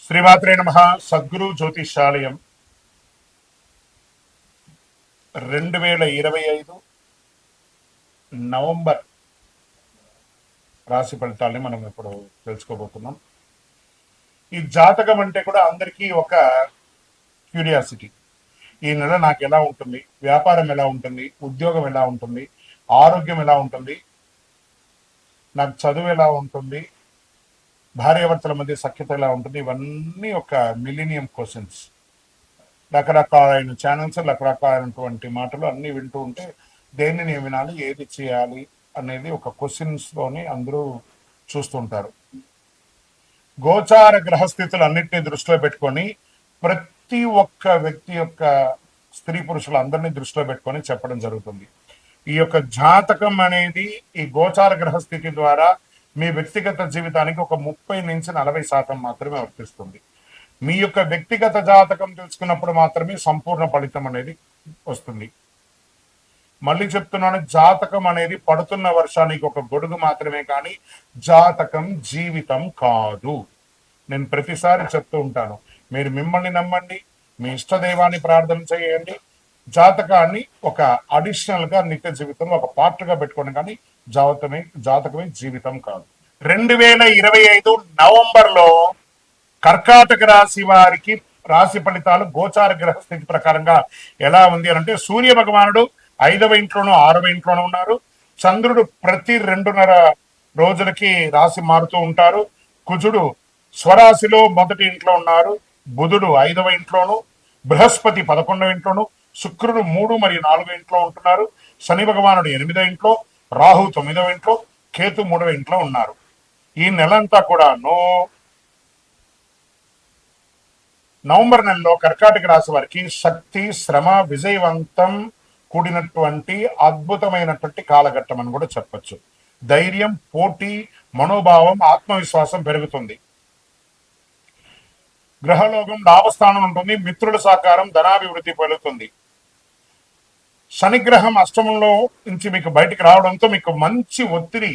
శ్రీమాత్రే నమః. సద్గురు జ్యోతిషాలయం 2025 నవంబర్ రాశి ఫలితాలని మనం ఇప్పుడు తెలుసుకోబోతున్నాం. ఈ జాతకం అంటే కూడా అందరికీ ఒక క్యూరియాసిటీ. ఈ నెల నాకు ఎలా ఉంటుంది, వ్యాపారం ఎలా ఉంటుంది, ఉద్యోగం ఎలా ఉంటుంది, ఆరోగ్యం ఎలా ఉంటుంది, నాకు చదువు ఎలా ఉంటుంది, భార్యాభర్తల మధ్య సఖ్యత ఎలా ఉంటుంది, ఇవన్నీ ఒక మిలీనియం క్వశ్చన్స్. రకరకాలైన ఛానల్స్, రకరకాలైనటువంటి మాటలు అన్నీ వింటూ ఉంటే దేన్ని నేను వినాలి, ఏది చేయాలి అనేది ఒక క్వశ్చన్స్లోని అందరూ చూస్తుంటారు. గోచార గ్రహస్థితులు అన్నింటినీ దృష్టిలో పెట్టుకొని ప్రతి ఒక్క వ్యక్తి యొక్క స్త్రీ పురుషులు అందరినీ దృష్టిలో పెట్టుకొని చెప్పడం జరుగుతుంది. ఈ యొక్క జాతకం అనేది ఈ గోచార గ్రహస్థితి ద్వారా మీ వ్యక్తిగత జీవితానికి ఒక 30 నుంచి 40% మాత్రమే వర్తిస్తుంది. మీ యొక్క వ్యక్తిగత జాతకం తెలుసుకున్నప్పుడు మాత్రమే సంపూర్ణ ఫలితం అనేది వస్తుంది. మళ్ళీ చెప్తున్నాను, జాతకం అనేది పడుతున్న వర్షానికి ఒక గొడుగు మాత్రమే, కానీ జాతకం జీవితం కాదు. నేను ప్రతిసారి చెప్తూ ఉంటాను, మీరు మిమ్మల్ని నమ్మండి, మీ ఇష్టదైవాన్ని ప్రార్థన చేయండి, జాతకాన్ని ఒక అడిషనల్ గా నిత్య జీవితంలో ఒక పార్ట్ గా పెట్టుకోండి, కానీ జాతకమే జీవితం కాదు. 2025 నవంబర్ లో కర్కాటక రాశి వారికి రాశి ఫలితాలు గోచార గ్రహస్థితి ప్రకారంగా ఎలా ఉంది అని అంటే, సూర్య భగవానుడు 5వ ఇంట్లోనూ 6వ ఇంట్లోనూ ఉన్నారు. చంద్రుడు ప్రతి 2.5 రోజులకి రాశి మారుతూ ఉంటారు. కుజుడు స్వరాశిలో మొదటి ఇంట్లో ఉన్నారు. బుధుడు 5వ ఇంట్లోను, బృహస్పతి 11వ ఇంట్లోను, శుక్రుడు 3 మరియు 4వ ఇంట్లో ఉంటున్నారు. శని భగవానుడు 8వ ఇంట్లో, రాహు 9వ ఇంట్లో, కేతు 3వ ఇంట్లో ఉన్నారు. ఈ నెలంతా కూడా నవంబర్ నెలలో కర్కాటక రాశి వారికి శక్తి, శ్రమ, విజయవంతం కూడినటువంటి అద్భుతమైనటువంటి కాలఘట్టం అని కూడా చెప్పచ్చు. ధైర్యం, పోటీ, మనోభావం, ఆత్మవిశ్వాసం పెరుగుతుంది. గ్రహలోకం లాభస్థానం ఉంటుంది. మిత్రుల సహకారం, ధనాభివృద్ధి పెరుగుతుంది. శనిగ్రహం అష్టమంలో నుంచి మీకు బయటికి రావడంతో మీకు మంచి ఒత్తిడి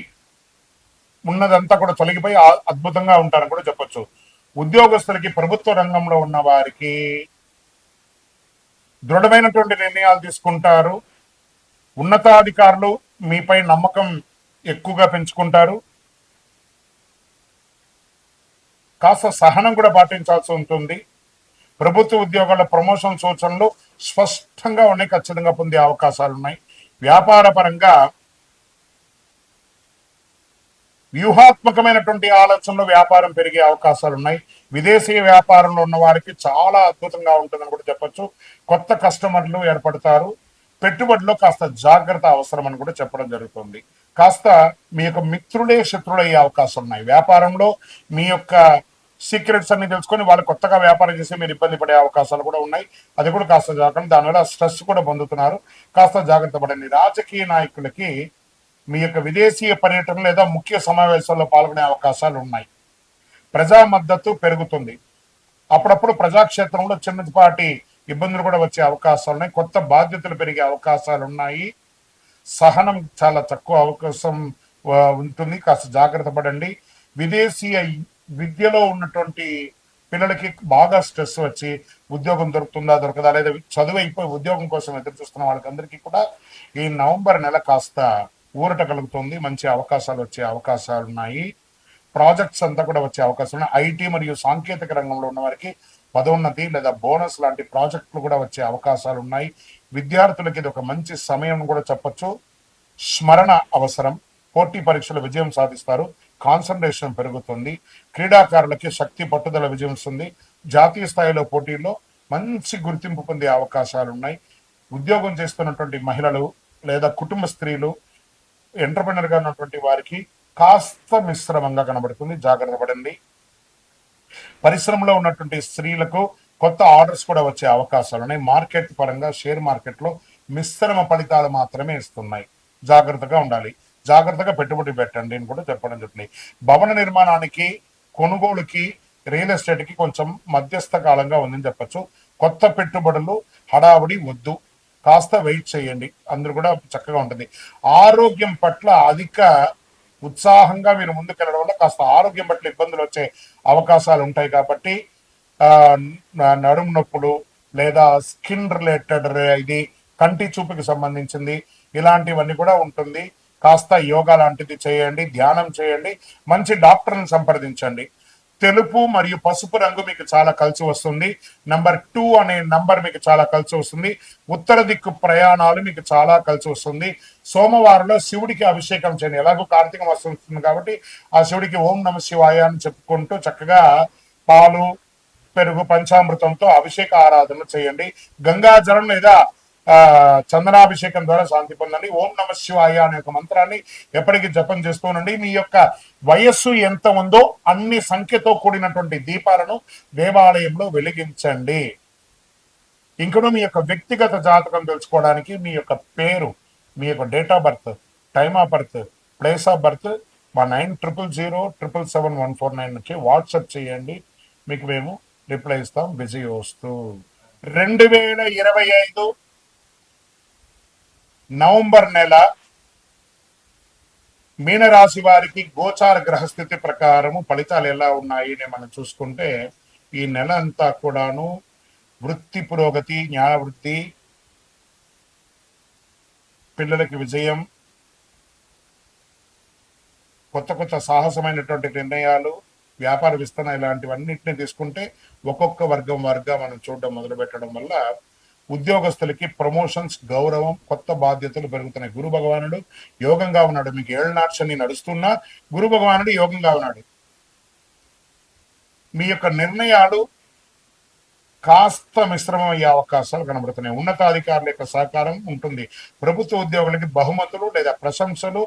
ఉన్నదంతా కూడా తొలగిపోయి అద్భుతంగా ఉంటారని కూడా చెప్పొచ్చు. ఉద్యోగస్తులకి, ప్రభుత్వ రంగంలో ఉన్న వారికి దృఢమైనటువంటి నిర్ణయాలు తీసుకుంటారు. ఉన్నతాధికారులు మీపై నమ్మకం ఎక్కువగా పెంచుకుంటారు. కాస్త సహనం కూడా పాటించాల్సి ఉంటుంది. ప్రభుత్వ ఉద్యోగాల ప్రమోషన్ సూచనలు స్పష్టంగా ఉన్నాయి, ఖచ్చితంగా పొందే అవకాశాలు ఉన్నాయి. వ్యాపార పరంగా వ్యూహాత్మకమైనటువంటి ఆలోచనలో వ్యాపారం పెరిగే అవకాశాలు ఉన్నాయి. విదేశీ వ్యాపారంలో ఉన్న వారికి చాలా అద్భుతంగా ఉంటుందని కూడా చెప్పొచ్చు. కొత్త కస్టమర్లు ఏర్పడతారు. పెట్టుబడిలో కాస్త జాగ్రత్త అవసరం అని కూడా చెప్పడం జరుగుతుంది. కాస్త మీ యొక్క మిత్రులే శత్రులు అయ్యే అవకాశం ఉన్నాయి. వ్యాపారంలో మీ యొక్క సీక్రెట్స్ అన్ని తెలుసుకొని వాళ్ళు కొత్తగా వ్యాపారం చేసి మీరు ఇబ్బంది పడే అవకాశాలు కూడా ఉన్నాయి. అది కూడా కాస్త జాగ్రత్త. దానివల్ల స్ట్రెస్ కూడా పొందుతున్నారు, కాస్త జాగ్రత్త పడండి. రాజకీయ నాయకులకి మీ యొక్క విదేశీయ పర్యటన లేదా ముఖ్య సమావేశాల్లో పాల్గొనే అవకాశాలు ఉన్నాయి. ప్రజా మద్దతు పెరుగుతుంది. అప్పుడప్పుడు ప్రజాక్షేత్రంలో చిన్నపాటి ఇబ్బందులు కూడా వచ్చే అవకాశాలు ఉన్నాయి. కొత్త బాధ్యతలు పెరిగే అవకాశాలు ఉన్నాయి. సహనం చాలా తక్కువ అవకాశం ఉంటుంది, కాస్త జాగ్రత్త పడండి. విదేశీయ విద్యలో ఉన్నటువంటి పిల్లలకి బాగా స్ట్రెస్ వచ్చి ఉద్యోగం దొరుకుతుందా దొరకదా, లేదా చదువు అయిపోయి ఉద్యోగం కోసం ఎదురు చూస్తున్న వాళ్ళకందరికీ కూడా ఈ నవంబర్ నెల కాస్త ఊరట కలుగుతుంది. మంచి అవకాశాలు వచ్చే అవకాశాలు ఉన్నాయి. ప్రాజెక్ట్స్ అంతా కూడా వచ్చే అవకాశం ఉన్నాయి. ఐటీ మరియు సాంకేతిక రంగంలో ఉన్న వారికి పదోన్నతి లేదా బోనస్ లాంటి ప్రాజెక్టులు కూడా వచ్చే అవకాశాలు ఉన్నాయి. విద్యార్థులకి ఇది ఒక మంచి సమయం కూడా చెప్పొచ్చు. స్మరణ అవసరం. పోటీ పరీక్షలు విజయం సాధిస్తారు. కాన్సన్ట్రేషన్ పెరుగుతుంది. క్రీడాకారులకి శక్తి, పట్టుదల విజయం వస్తుంది. జాతీయ స్థాయిలో పోటీల్లో మంచి గుర్తింపు పొందే అవకాశాలు ఉన్నాయి. ఉద్యోగం చేస్తున్నటువంటి మహిళలు లేదా కుటుంబ స్త్రీలు, ఎంటర్‌ప్రెన్యూర్ గా ఉన్నటువంటి వారికి కాస్త మిశ్రమంగా కనబడుతుంది, జాగ్రత్త పడండి. పరిశ్రమలో ఉన్నటువంటి స్త్రీలకు కొత్త ఆర్డర్స్ కూడా వచ్చే అవకాశాలు ఉన్నాయి. మార్కెట్ పరంగా షేర్ మార్కెట్లో మిశ్రమ ఫలితాలు మాత్రమే ఇస్తున్నాయి, జాగ్రత్తగా ఉండాలి. జాగ్రత్తగా పెట్టుబడి పెట్టండి అని కూడా చెప్పడం జరుగుతుంది. భవన నిర్మాణానికి, కొనుగోలుకి, రియల్ ఎస్టేట్కి కొంచెం మధ్యస్థ కాలంగా ఉందని చెప్పచ్చు. కొత్త పెట్టుబడులు హడావుడి వద్దు, కాస్త వెయిట్ చేయండి, అందరూ కూడా చక్కగా ఉంటుంది. ఆరోగ్యం పట్ల అధిక ఉత్సాహంగా మీరు ముందుకెళ్ళడం వల్ల కాస్త ఆరోగ్యం పట్ల ఇబ్బందులు వచ్చే అవకాశాలు ఉంటాయి. కాబట్టి ఆ, నడుము నొప్పులు లేదా స్కిన్ రిలేటెడ్ ఇది కంటి చూపుకి సంబంధించింది ఇలాంటివన్నీ కూడా ఉంటుంది. కాస్త యోగా లాంటిది చేయండి, ధ్యానం చేయండి, మంచి డాక్టర్ని సంప్రదించండి. తెలుపు మరియు పసుపు రంగు మీకు చాలా కలిసి వస్తుంది. నంబర్ 2 అనే నంబర్ మీకు చాలా కలిసి వస్తుంది. ఉత్తర దిక్కు ప్రయాణాలు మీకు చాలా కలిసి వస్తుంది. సోమవారంలో శివుడికి అభిషేకం చేయండి. ఎలాగో కార్తీక మాసం వస్తుంది కాబట్టి ఆ శివుడికి ఓం నమ శివాయ అని చెప్పుకుంటూ చక్కగా పాలు పెరుగు పంచామృతంతో అభిషేక ఆరాధన చేయండి. గంగాజలం లేదా ఆ చందనాభిషేకం ద్వారా శాంతి పొందండి. ఓం నమ శివాయ అనే ఒక మంత్రాన్ని ఎప్పటికీ జపం చేస్తూనండి. మీ యొక్క వయస్సు ఎంత ఉందో అన్ని సంఖ్యతో కూడినటువంటి దీపాలను దేవాలయంలో వెలిగించండి. ఇంకను మీ యొక్క వ్యక్తిగత జాతకం తెలుసుకోవడానికి మీ యొక్క పేరు, మీ యొక్క date of birth, time of birth, place of birth మా 9000077149కి వాట్సాప్ చేయండి. మీకు మేము రిప్లై ఇస్తాం. బిజీ వస్తూ 2025 నవంబర్ నెల మీనరాశి వారికి గోచార గ్రహస్థితి ప్రకారము ఫలితాలు ఎలా ఉన్నాయి మనం చూసుకుంటే ఈ నెల అంతా కూడాను వృత్తి పురోగతి, న్యాయ వృత్తి, పిల్లలకి విజయం, కొత్త కొత్త సాహసమైనటువంటి నిర్ణయాలు, వ్యాపార విస్తరణ ఇలాంటివన్నింటినీ తీసుకుంటే ఒక్కొక్క వర్గం మనం చూడడం మొదలు పెట్టడం వల్ల ఉద్యోగస్తులకి ప్రమోషన్స్, గౌరవం, కొత్త బాధ్యతలు పెరుగుతున్నాయి. గురు భగవానుడు యోగంగా ఉన్నాడు. మీకు ఏళ్ళనాటి శని నడుస్తున్నా గురు భగవానుడు యోగంగా ఉన్నాడు. మీ యొక్క నిర్ణయాలు కాస్త మిశ్రమం అయ్యే అవకాశాలు కనబడుతున్నాయి. ఉన్నతాధికారుల యొక్క సహకారం ఉంటుంది. ప్రభుత్వ ఉద్యోగులకి బహుమతులు లేదా ప్రశంసలు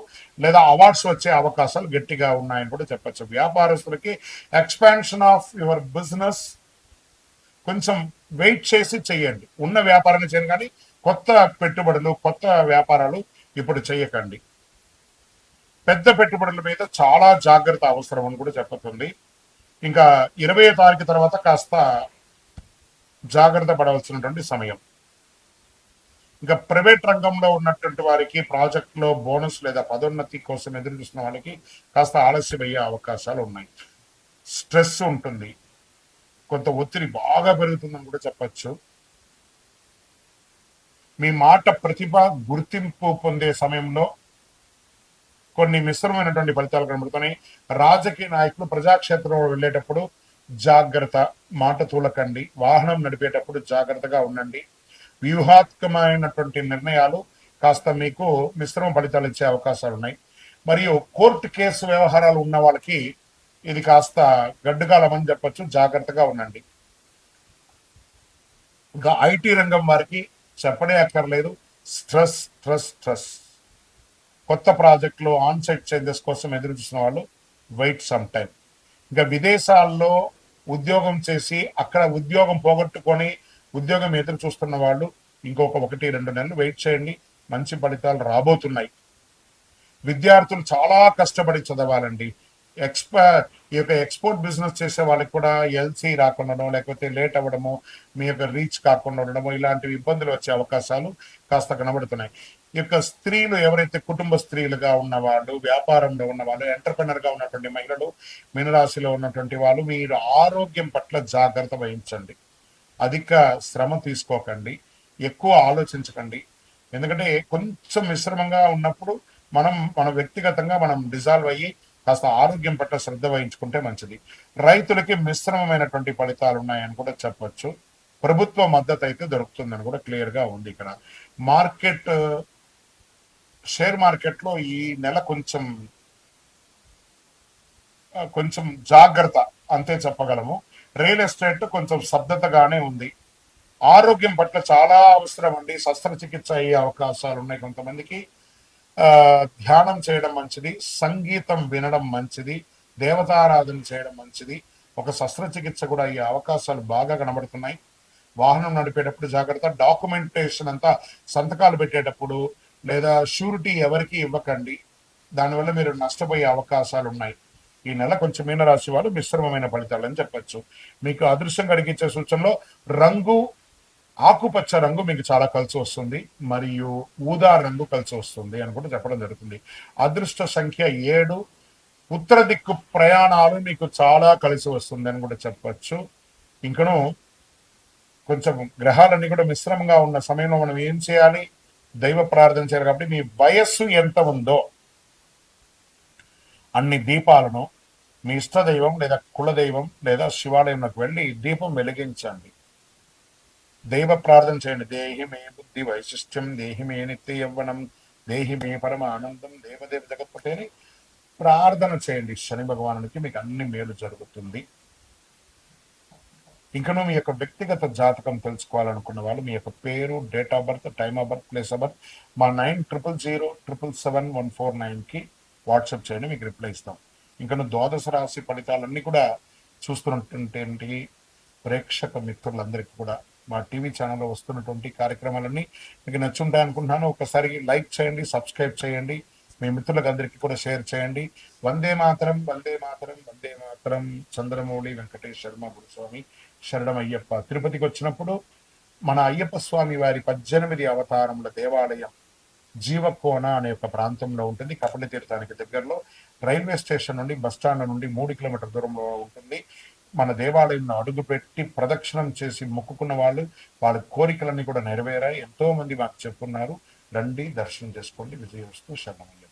లేదా అవార్డ్స్ వచ్చే అవకాశాలు గట్టిగా ఉన్నాయని కూడా చెప్పచ్చు. వ్యాపారస్తులకి ఎక్స్పాన్షన్ ఆఫ్ యువర్ బిజినెస్ కొంచెం వెయిట్ చేసి చెయ్యండి. ఉన్న వ్యాపారాన్ని చేయండి, కానీ కొత్త పెట్టుబడులు, కొత్త వ్యాపారాలు ఇప్పుడు చేయకండి. పెద్ద పెట్టుబడుల మీద చాలా జాగ్రత్త అవసరం అని కూడా చెప్పుతుంది. ఇంకా 20వ తారీఖు తర్వాత కాస్త జాగ్రత్త పడవలసినటువంటి సమయం. ఇంకా ప్రైవేట్ రంగంలో ఉన్నటువంటి వారికి ప్రాజెక్టులో బోనస్ లేదా పదోన్నతి కోసం ఎదురు చూస్తున్న వాళ్ళకి కాస్త ఆలస్యం అయ్యే అవకాశాలు ఉన్నాయి. స్ట్రెస్ ఉంటుంది, కొంత ఒత్తిడి బాగా పెరుగుతుందని కూడా చెప్పచ్చు. మీ మాట ప్రతిభ గుర్తింపు పొందే సమయంలో కొన్ని మిశ్రమైనటువంటి ఫలితాలు కనబడుతున్నాయి. రాజకీయ నాయకులు ప్రజాక్షేత్రంలో వెళ్ళేటప్పుడు జాగ్రత్త, మాట తూలకండి. వాహనం నడిపేటప్పుడు జాగ్రత్తగా ఉండండి. వ్యూహాత్మకమైనటువంటి నిర్ణయాలు కాస్త మీకు మిశ్రమ ఫలితాలు ఇచ్చే అవకాశాలు ఉన్నాయి. మరియు కోర్టు కేసు వ్యవహారాలు ఉన్న వాళ్ళకి ఇది కాస్త గడ్డుకాలం అని చెప్పచ్చు. జాగ్రత్తగా ఉండండి. ఇంకా ఐటీ రంగం వారికి చెప్పనే అక్కర్లేదు. Stress stress stress. కొత్త ప్రాజెక్టులు, ఆన్ సైట్ చేంజెస్ కోసం ఎదురు చూసిన వాళ్ళు వెయిట్ సమ్ టైం. ఇంకా విదేశాల్లో ఉద్యోగం చేసి అక్కడ ఉద్యోగం పోగొట్టుకొని ఉద్యోగం ఎదురు చూస్తున్న వాళ్ళు ఇంకొక 1-2 నెలలు వెయిట్ చేయండి. మంచి ఫలితాలు రాబోతున్నాయి. విద్యార్థులు చాలా కష్టపడి చదవాలండి. ఈ యొక్క ఎక్స్పోర్ట్ బిజినెస్ చేసే వాళ్ళకి కూడా ఎల్సీ రాకుండా, లేకపోతే లేట్ అవ్వడము, మీ యొక్క రీచ్ కాకుండా ఉండడము, ఇలాంటివి ఇబ్బందులు వచ్చే అవకాశాలు కాస్త కనబడుతున్నాయి. ఈ యొక్క స్త్రీలు ఎవరైతే కుటుంబ స్త్రీలుగా ఉన్నవాళ్ళు, వ్యాపారంలో ఉన్నవాళ్ళు, ఎంటర్ప్రెనర్గా ఉన్నటువంటి మహిళలు, మీనరాశిలో ఉన్నటువంటి వాళ్ళు మీరు ఆరోగ్యం పట్ల జాగ్రత్త వహించండి. అధిక శ్రమ తీసుకోకండి, ఎక్కువ ఆలోచించకండి. ఎందుకంటే కొంచెం మిశ్రమంగా ఉన్నప్పుడు మన వ్యక్తిగతంగా డిజాల్వ్ అయ్యి కాస్త ఆరోగ్యం పట్ల శ్రద్ధ వహించుకుంటే మంచిది. రైతులకి మిశ్రమమైనటువంటి ఫలితాలు ఉన్నాయని కూడా చెప్పొచ్చు. ప్రభుత్వ మద్దతు అయితే దొరుకుతుందని కూడా క్లియర్ గా ఉంది. ఇక్కడ షేర్ మార్కెట్ లో ఈ నెల కొంచెం జాగ్రత్త అంతే చెప్పగలము. రియల్ ఎస్టేట్ కొంచెం స్తబ్దతగానే ఉంది. ఆరోగ్యం పట్ల చాలా అవసరం అండి. శస్త్రచికిత్స అయ్యే అవకాశాలు ఉన్నాయి కొంతమందికి. ధ్యానం చేయడం మంచిది, సంగీతం వినడం మంచిది, దేవతారాధన చేయడం మంచిది. ఒక శస్త్రచికిత్స కూడా అయ్యే అవకాశాలు బాగా కనబడుతున్నాయి. వాహనం నడిపేటప్పుడు జాగ్రత్త. డాక్యుమెంటేషన్ అంతా సంతకాలు పెట్టేటప్పుడు లేదా షూరిటీ ఎవరికి ఇవ్వకండి. దానివల్ల మీరు నష్టపోయే అవకాశాలు ఉన్నాయి. ఈ నెల కొంచెం మీనరాశి వాళ్ళు మిశ్రమమైన ఫలితాలు అని చెప్పచ్చు. మీకు అదృష్టం కలిగించే సూచనలో ఆకుపచ్చ రంగు మీకు చాలా కలిసి వస్తుంది, మరియు ఊదా రంగు కలిసి వస్తుంది అని కూడా చెప్పడం జరుగుతుంది. అదృష్ట సంఖ్య 7. ఉత్తర దిక్కు ప్రయాణాలు మీకు చాలా కలిసి వస్తుంది అని కూడా చెప్పచ్చు. ఇంకను కొంచెం గ్రహాలన్నీ కూడా మిశ్రమంగా ఉన్న సమయంలో మనం ఏం చేయాలి? దైవ ప్రార్థన చేయాలి. కాబట్టి మీ వయస్సు ఎంత ఉందో అన్ని దీపాలను మీ ఇష్టదైవం లేదా కులదైవం లేదా శివాలయంలోకి వెళ్ళి దీపం వెలిగించండి. దైవ ప్రార్థన చేయండి. దేహి మే బుద్ధి వైశిష్ట్యం, దేహి మే నిత్య యవ్వనం, దేహి మే పరమ ఆనందం, దేవదేవ జగత్పతి అని ప్రార్థన చేయండి శని భగవానుడికి. మీకు అన్ని మేలు జరుగుతుంది. ఇంకనూ మీ యొక్క వ్యక్తిగత జాతకం తెలుసుకోవాలనుకున్న వాళ్ళు మీ యొక్క పేరు, date of birth, time of birth, place of birth మా 9007777149కి వాట్సాప్ చేయండి, మీకు రిప్లై ఇస్తాం. ఇంకను ద్వాదశ రాశి ఫలితాలన్నీ కూడా చూస్తున్నటువంటి ప్రేక్షక మిత్రులందరికీ కూడా మా టీవీ ఛానల్లో వస్తున్నటువంటి కార్యక్రమాలన్నీ మీకు నచ్చుంటాయి అనుకుంటున్నాను. ఒకసారి లైక్ చేయండి, సబ్స్క్రైబ్ చేయండి, మీ మిత్రులకు అందరికీ కూడా షేర్ చేయండి. వందే మాతరం, వందే మాతరం, వందే మాతరం. చంద్రమౌళి వెంకటేష్ శర్మ గురుస్వామి శరణం అయ్యప్ప. తిరుపతికి వచ్చినప్పుడు మన అయ్యప్ప స్వామి వారి 18 అవతారముల దేవాలయం జీవకోన అనే ఒక ప్రాంతంలో ఉంటుంది. కపిల తీర్థానికి దగ్గరలో రైల్వే స్టేషన్ నుండి బస్ స్టాండ్ నుండి 3 కిలోమీటర్ దూరంలో ఉంటుంది. మన దేవాలయంలో అడుగుపెట్టి ప్రదక్షిణం చేసి మొక్కుకున్న వాళ్ళు వాళ్ళ కోరికలన్నీ కూడా నెరవేరాయి. ఎంతో మంది మాకు చెప్పున్నారు. రండి, దర్శనం చేసుకోండి. విజయవస్తు. శరణమయ్య.